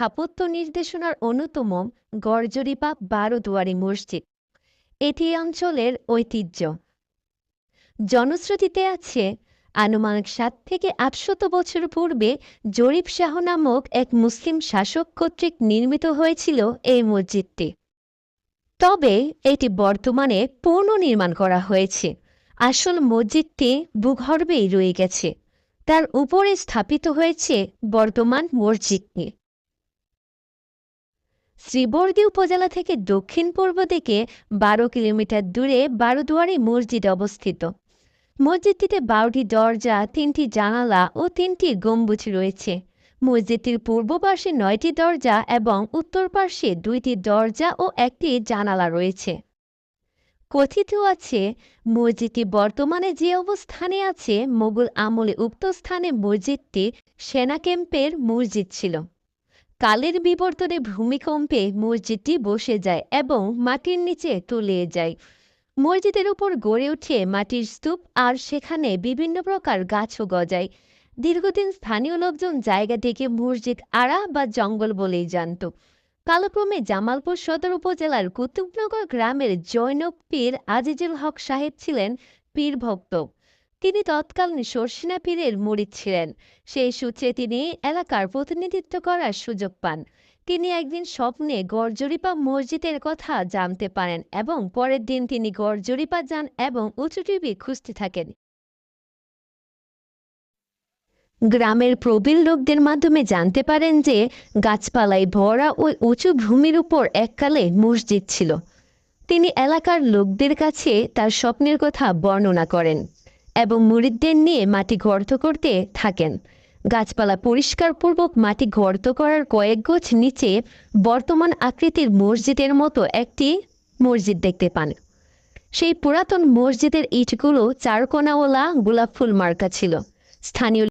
স্থাপত্য নির্দেশনার অন্যতম গড়জরিপা ১২ দুয়ারি মসজিদ। এটি এই অঞ্চলের ঐতিহ্য। জনশ্রুতিতে আছে আনুমানিক ৭ থেকে ৮০০ বছর পূর্বে জরিপ শাহ নামক এক মুসলিম শাসক কর্তৃক নির্মিত হয়েছিল এই মসজিদটি। তবে এটি বর্তমানে পুনর্নির্মাণ করা হয়েছে। আসল মসজিদটি ভূগর্ভেই রয়ে গেছে। তার উপরে স্থাপিত হয়েছে বর্তমান মসজিদটি। শ্রীবরদী উপজেলা থেকে দক্ষিণ পূর্ব দিকে ১২ কিলোমিটার দূরে বারোদুয়ারি মসজিদ অবস্থিত। মসজিদটিতে ১২টি দরজা, ৩টি জানালা ও ৩টি গম্বুজ রয়েছে। মসজিদটির পূর্ব পাশে ৯টি দরজা এবং উত্তর পাশে ২টি দরজা ও ১টি জানালা রয়েছে। কথিত আছে মসজিদটি বর্তমানে যে অবস্থানে আছে, মোগল আমলে উক্ত স্থানে মসজিদটি সেনা ক্যাম্পের মসজিদ ছিল। কালের বিবর্তনে ভূমিকম্পে মসজিদটি বসে যায় এবং মাটির নিচে তলিয়ে যায়। মসজিদের উপর গড়ে ওঠে মাটির স্তূপ, আর সেখানে বিভিন্ন প্রকার গাছও গজায়। দীর্ঘদিন স্থানীয় লোকজন জায়গাটিকে মসজিদ আড়া বা জঙ্গল বলেই জানত। কালক্রমে জামালপুর সদর উপজেলার কুতুবনগর গ্রামের জৈনব পীর আজিজুল হক সাহেব ছিলেন পীর ভক্ত। তিনি তৎকালীন শর্ষিনা পীরের মুরিদ ছিলেন। সেই সূত্রে তিনি এলাকার প্রতিনিধিত্ব করার সুযোগ পান। তিনি একদিন স্বপ্নে গড়জরিপা মসজিদের কথা জানতে পারেন এবং পরের দিন তিনি গড়জরিপা যান এবং উঁচু টিভি খুঁজতে থাকেন। গ্রামের প্রবীণ লোকদের মাধ্যমে জানতে পারেন যে গাছপালায় ভরা ওই উঁচু ভূমির উপর এককালে মসজিদ ছিল। তিনি এলাকার লোকদের কাছে তার স্বপ্নের কথা বর্ণনা করেন এবং মুরিদদের নিয়ে মাটি গর্ত করতে থাকেন। গাছপালা পরিষ্কারপূর্বক মাটি গর্ত করার কয়েক গজ নিচে বর্তমান আকৃতির মসজিদের মতো একটি মসজিদ দেখতে পান। সেই পুরাতন মসজিদের ইটগুলো চারকোনাওয়ালা গোলাপ ফুল মার্কা ছিল। স্থানীয়